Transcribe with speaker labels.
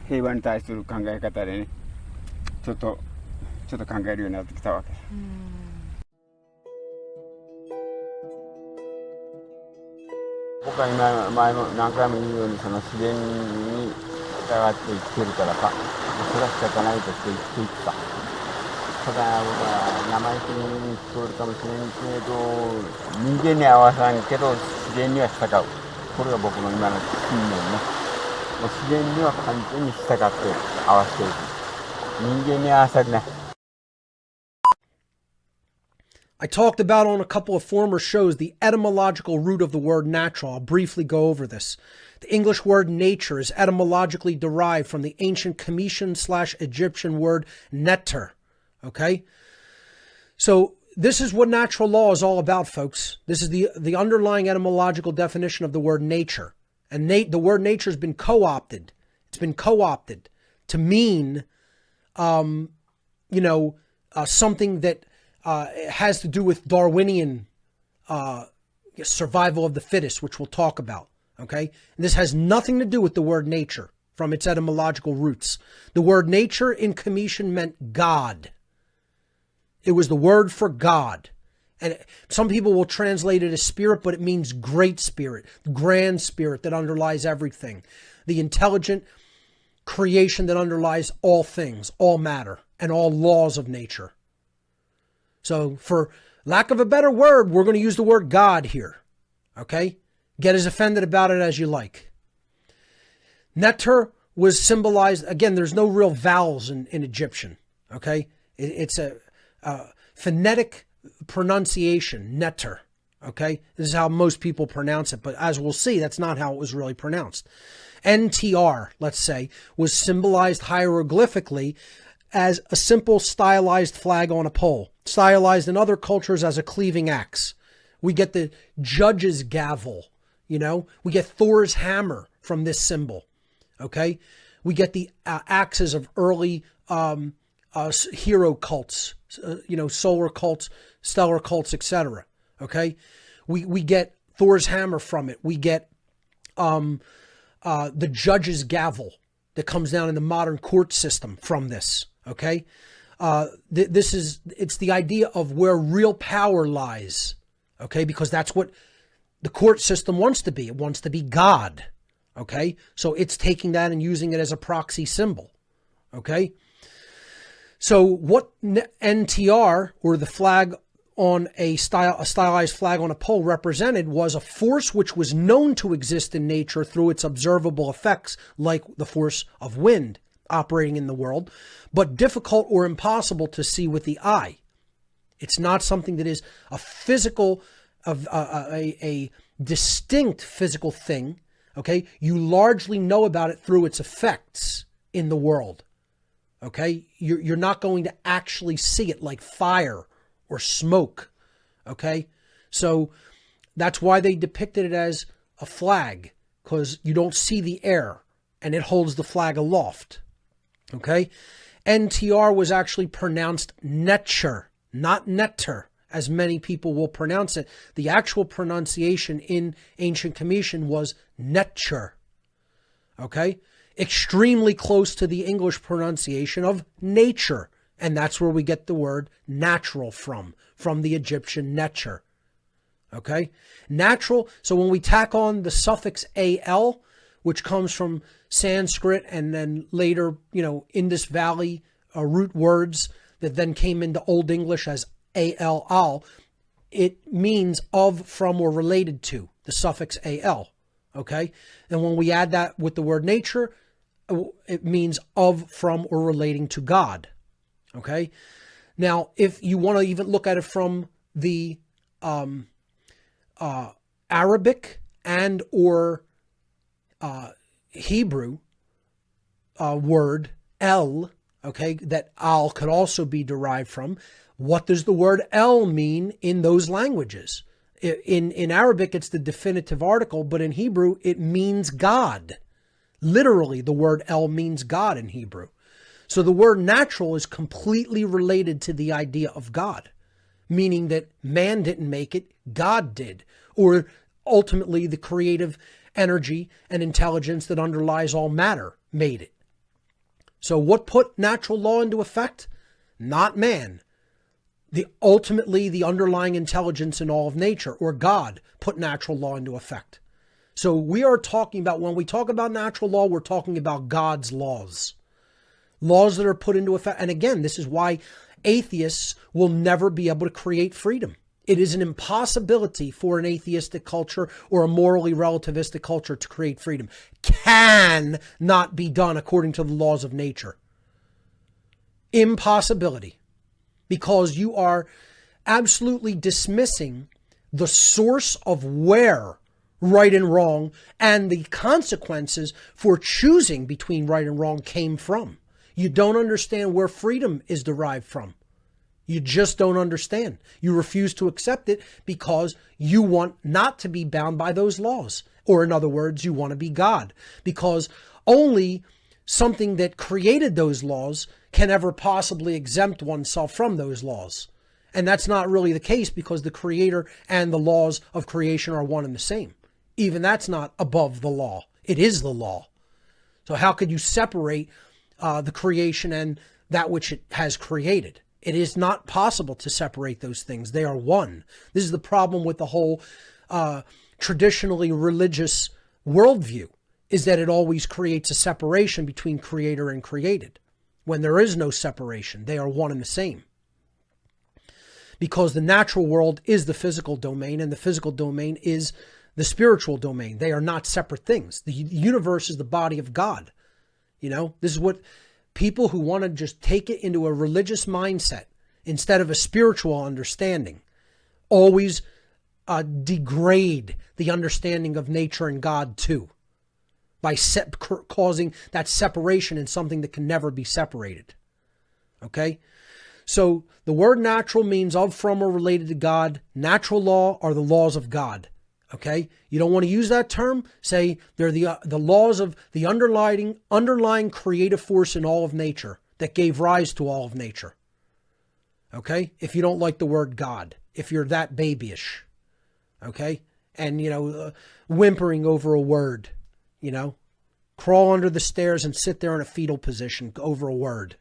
Speaker 1: 平和に対する考え方でね、ちょっと考えるようになってきたわけ。僕は今前も何回も言うように、その自然に従って生きてるからさ、それは仕方ないとして生きていくさ。ただ僕は生意気に聞こえるかもしれんけど、人間に合わさんけど自然には従う。これが僕の今の信念ね。もう自然には完全に従って合わせていく。人間に合わせるね。
Speaker 2: I talked about on a couple of former shows the etymological root of the word natural. I'll briefly go over this. The English word nature is etymologically derived from the ancient Cometian/Egyptian word netter. Okay? So this is what natural law is all about, folks. This is the underlying etymological definition of the word nature. And the word nature has been co-opted. It's been co-opted to mean, something that has to do with Darwinian survival of the fittest, which we'll talk about. Okay? And this has nothing to do with the word nature from its etymological roots. The word nature in Cometian meant God. It was the word for God. And some people will translate it as spirit, but it means great spirit, grand spirit that underlies everything. The intelligent creation that underlies all things, all matter, and all laws of nature. So for lack of a better word, we're going to use the word God here. Okay? Get as offended about it as you like. Neter was symbolized, again, there's no real vowels in Egyptian. Okay? It's a phonetic pronunciation, neter. Okay? This is how most people pronounce it, but as we'll see, that's not how it was really pronounced. NTR, let's say, was symbolized hieroglyphically as a simple stylized flag on a pole, stylized in other cultures as a cleaving axe. We get the judge's gavel, we get Thor's hammer from this symbol. Okay? We get the axes of early hero cults, solar cults, stellar cults, etc. Okay, we get Thor's hammer from it. We get the judge's gavel that comes down in the modern court system from this. Okay, it's the idea of where real power lies. Okay, because that's what the court system wants to be. It wants to be God. Okay, so it's taking that and using it as a proxy symbol. Okay. So what NTR, or the flag on a stylized flag on a pole, represented was a force which was known to exist in nature through its observable effects, like the force of wind operating in the world, but difficult or impossible to see with the eye. It's not something that is a physical, a distinct physical thing. Okay, you largely know about it through its effects in the world. Okay, you're not going to actually see it like fire or smoke. Okay, so that's why they depicted it as a flag, because you don't see the air and it holds the flag aloft. Okay, NTR was actually pronounced netcher, not netter, as many people will pronounce it. The actual pronunciation in ancient Cometian was netcher. Okay, extremely close to the English pronunciation of nature. And that's where we get the word natural from the Egyptian netcher. Okay, natural. So when we tack on the suffix al, which comes from Sanskrit and then later, Indus Valley root words that then came into Old English as al, it means of, from, or related to, the suffix al. Okay, and when we add that with the word nature, it means of, from, or relating to God. Okay, now if you want to even look at it from the Arabic and or Hebrew word el, okay, that al could also be derived from, what does the word el mean in those languages? In Arabic, it's the definitive article, but in Hebrew, it means God. Literally, the word el means God in Hebrew. So the word natural is completely related to the idea of God, meaning that man didn't make it, God did, or ultimately the creative energy and intelligence that underlies all matter made it. So what put natural law into effect? Not man. Ultimately, the underlying intelligence in all of nature, or God, put natural law into effect. So we are talking about, when we talk about natural law, we're talking about God's laws. Laws that are put into effect. And again, this is why atheists will never be able to create freedom. It is an impossibility for an atheistic culture or a morally relativistic culture to create freedom. Can not be done according to the laws of nature. Impossibility. Because you are absolutely dismissing the source of where right and wrong and the consequences for choosing between right and wrong came from. You don't understand where freedom is derived from. You just don't understand. You refuse to accept it because you want not to be bound by those laws. Or in other words, you want to be God. Because only something that created those laws can ever possibly exempt oneself from those laws. And that's not really the case, because the creator and the laws of creation are one and the same. Even that's not above the law. It is the law. So how could you separate the creation and that which it has created? It is not possible to separate those things. They are one. This is the problem with the whole traditionally religious worldview, is that it always creates a separation between creator and created, when there is no separation. They are one and the same. Because the natural world is the physical domain, and the physical domain is the spiritual domain. They are not separate things. The universe is the body of God. You know, this is what people who want to just take it into a religious mindset instead of a spiritual understanding always degrade the understanding of nature and God too, by causing that separation in something that can never be separated. Okay? So the word natural means of, from, or related to God. Natural law are the laws of God. Okay? You don't want to use that term. Say they're the laws of the underlying creative force in all of nature that gave rise to all of nature. Okay? If you don't like the word God, if you're that babyish, okay? And, whimpering over a word, crawl under the stairs and sit there in a fetal position over a word.